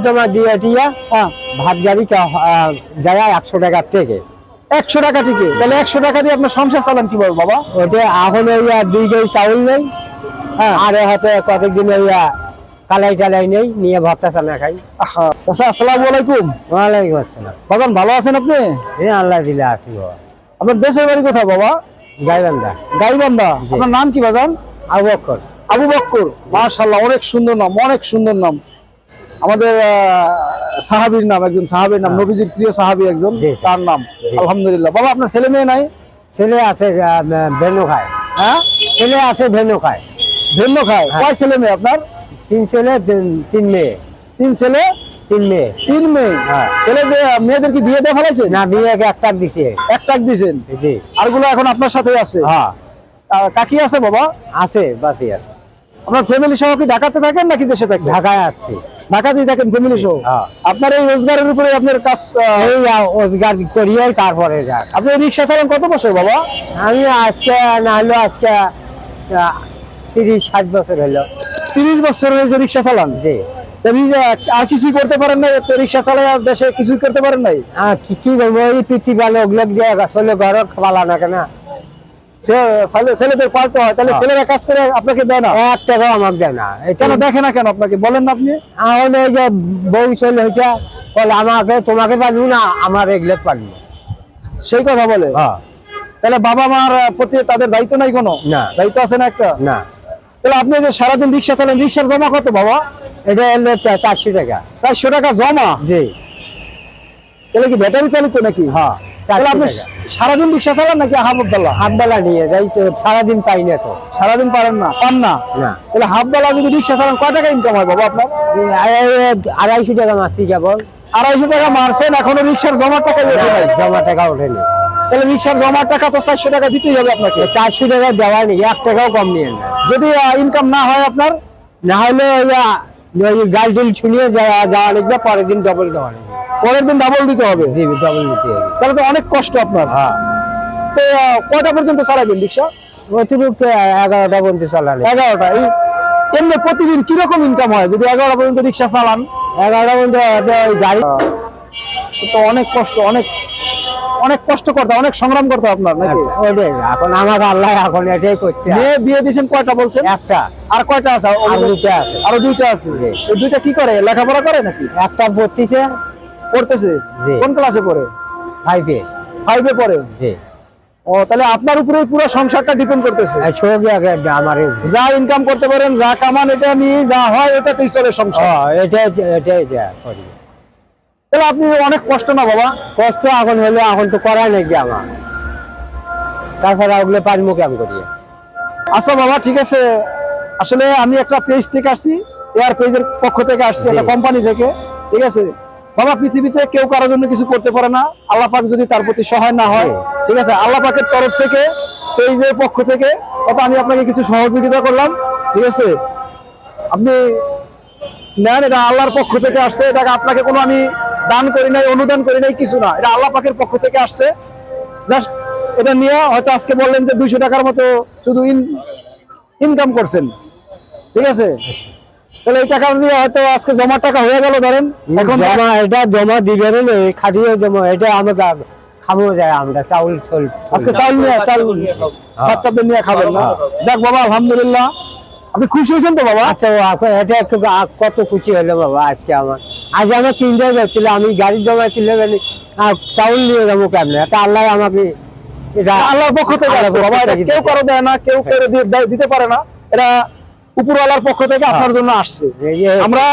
জমা দিয়ে টিয়া ভাত গাড়ি যায় 100 টাকার থেকে। 100 টাকা থেকে? তাহলে 100 টাকা দিয়ে আপনার সংসার চালান কিভাবে বাবা? ওটা এখন ওই 2 কেজি চাউল নেই, আর হয়তো কতদিন ওই কালাই টালাই নেই, নিয়ে ভর্তা চানা খাই। চাচা আসসালামু আলাইকুম। ওয়ালাইকুম আসসালাম। বাজান ভালো আছেন আপনি? আল্লাহ দিলে আছি বাবা। আপনার দেশের বাড়ি কোথায় বাবা? গাইবান্ধা। গাইবান্ধা। আপনার নাম কি বাজান? আবু বক্কর। আবু বক্কর, মাশাআল্লাহ, অনেক সুন্দর নাম, অনেক সুন্দর নাম। আমাদের সাহাবীর নাম, একজন সাহাবীর নাম, নবীজির প্রিয় সাহাবী একজন, তার নাম। আলহামদুলিল্লাহ। বাবা আপনার ছেলে মেয়ে নাই? ছেলে আছে, ভেনু খায়। হ্যাঁ, ছেলে আছে, ভেনু খায়। ভিন্ন খায়? কয় ছেলে মেয়ে আপনার? 3 ছেলে 3 মেয়ে। 3 ছেলে 3 মেয়ে। 3 মেয়ে। ছেলেদের মেয়েদের কি বিয়ে দিয়ে ফেলাইছেন? না, বিয়েকে একটা দিছে। একটা দিছেন? জি। আরগুলো এখন আপনার সাথেই আছে? হ্যাঁ কাকি আছে বাবা? আছে, বাসি আছে। আপনার ফ্যামিলি সহ কি ঢাকাতে থাকেন নাকি দেশে থাকেন? ঢাকায় আসছি। ঢাকাতেই থাকেন ফ্যামিলি সহ? আপনার এই রোজগারের উপরে আপনার কাজ, এই রোজগার করিয়ে তারপরে যাক। আপনি রিক্সা চালান কত বছর বাবা? আমি আজকে না হলো আজকে 30-60 বছর হলো। 30 বছর হয়েছে রিক্সা চালান? জি। আর কিছুই করতে পারেন নাই? রিক্সা চালাই দেশে কিছুই করতে পারেন নাই? কি করবো, এই পৃথিবী ভালো ওগুলো দিয়ে আসলে ঘর খাওয়া না কেন, ছেলেদের পালতে হয়, তাহলে ছেলেরা কাজ করে আপনাকে দেয় না? 1 টাকাও আমাকে দেয় না। কেন দেখে না কেন আপনাকে, বলেন না আপনি? এখন এই যে বউ চলে হয়েছে, বলে আমাকে তোমাকে পারবো না, আমার এগুলো পারবো সেই কথা বলে? তাহলে বাবা মার প্রতি তাদের দায়িত্ব নাই কোনো? না। দায়িত্ব আছে না একটা? না। তাহলে আপনি যে সারাদিন রিক্সা চালান, রিক্সার জমা কত বাবা? এটা হলো 400 টাকা। 400 টাকা জমা? জি। তাহলে কি ব্যাটারি চালিত নাকি? হ্যাঁ। তাহলে আপনি সারাদিন রিক্সা চালান নাকি হাফ বেলা? হাফ বেলা নিয়ে যাই তো, সারাদিন পাই না তো। সারাদিন পারেন না, পান না? না। তাহলে হাফ বেলা যদি রিক্সা চালান কয় টাকা ইনকাম হয় বাবা আপনার? 250 টাকা মাসি কেবল। 250 টাকা মারছেন, এখনো রিক্সার জমার টাকা ওঠে নাই? জমা টাকা ওঠেনি। তাহলে রিক্সার জমার টাকা তো 400 টাকা দিতেই হবে আপনাকে। 400 টাকা দেওয়া নেই, 1 টাকাও কম নিয়ে না। যদি ইনকাম না হয় আপনার? না হলে ওই গাড়ি টুল ছুনিয়ে যাওয়া লিখবে, পরের দিন ডবল দেওয়া লিখবে। পরের দিন ডাবল দিতে হবে? জি, ডবল দিতে হবে। তাহলে তো অনেক কষ্ট আপনার। তো কয়টা পর্যন্ত চালাবেন রিক্সা? অতিরিক্ত 11টা পর্যন্ত চালালে। 11টা? এই এমনি প্রতিদিন কিরকম ইনকাম হয় যদি 11টা পর্যন্ত রিক্সা চালান? 11টা পর্যন্ত ওই গাড়ি তো অনেক কষ্ট, অনেক অনেক কষ্ট করতে, অনেক সংগ্রাম করতে আপনার নাকি? এখন আমাকে আল্লাহ এখন এটাই করছে। মেয়ে বিয়ে দিয়েছেন কয়টা বলছেন? একটা। আর কয়টা আছে? আর 2টা আছে। আরো 2টা আছে? এই 2টা কি করে, লেখাপড়া করে নাকি? একটা পড়তেছে। পড়তেছে? কোন ক্লাসে পড়ে? 5-এ। 5-এ পড়ে? জি। ও, তাহলে আপনার উপরে পুরো সংসারটা ডিপেন্ড করতেছে? আমার যা ইনকাম করতে পারেন, যা কামান, এটা নিয়ে যা হয় এটাতেই চলে সংসার? এটাই করি। তাহলে আপনি অনেক কষ্ট না বাবা? কষ্ট এখন হলো, এখন তো করাই নাকি আমার, তাছাড়া ওগুলো পারবো কেমন করি। আচ্ছা বাবা, ঠিক আছে। আসলে আমি একটা পেজ থেকে আসছি, এয়ার পেজের পক্ষ থেকে আসছি, একটা কোম্পানি থেকে। ঠিক আছে বাবা, পৃথিবীতে কেউ কারোর জন্য কিছু করতে পারে না, আল্লাহ পাক যদি তার প্রতি সহায় না হয়। ঠিক আছে, আল্লাহ পাকের তরফ থেকে, পেজের পক্ষ থেকে আমি আপনাকে কিছু সহযোগিতা করলাম। ঠিক আছে, আপনি নেন, এটা আল্লাহর পক্ষ থেকে আসছে। এটাকে আপনাকে কোনো আমি দান করি নাই, অনুদান করি নাই, কিছু না। এটা আল্লাহ পাকের পক্ষ থেকে আসছে। জাস্ট এটা নিয়ে হয়তো আজকে বললেন যে 200 টাকার মতো শুধু ইনকাম করছেন। ঠিক আছে, তাহলে এই টাকা দিয়ে হয়তো আজকে জমার টাকা হয়ে গেল ধরেন। এখন এটা জমা দিবেন, খাটিয়ে জমা, এটা আমাকে খাবো যায়, আমরা চাউল আজকে চাউল নিয়ে বাচ্চাদের নিয়ে খাবেন না? যাক বাবা, আলহামদুলিল্লাহ। আপনি খুশি হয়েছেন তো বাবা? আচ্ছা, এটা একটু কত খুশি হলো বাবা আজকে আমার। আজ আমার চিন্তা হচ্ছিল, আমি গাড়ি জমা ছিল চাউল নিয়ে যাবো কেমন, এটা আল্লাহ আমাকে, এটা আল্লাহর পক্ষ থেকে আসছে বাবা। এটা কেউ কারো দেয় না, কেউ কেউ দিতে পারে না। এটা উপরওয়ালার পক্ষ থেকে আপনার জন্য আসছে। আমরা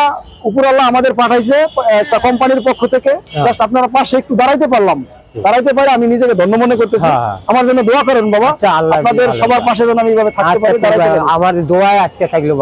উপরওয়ালা আমাদের পাঠাইছে একটা কোম্পানির পক্ষ থেকে। জাস্ট আপনার পাশে একটু দাঁড়াইতে পারলাম, দাঁড়াইতে পারে আমি নিজেকে ধন্য মনে করতেছি। আমার জন্য দোয়া করেন বাবা, আপনাদের সবার পাশে যেন আমি এইভাবে থাকতে পারি। আমার দোয়ায় আজকে থাকলো।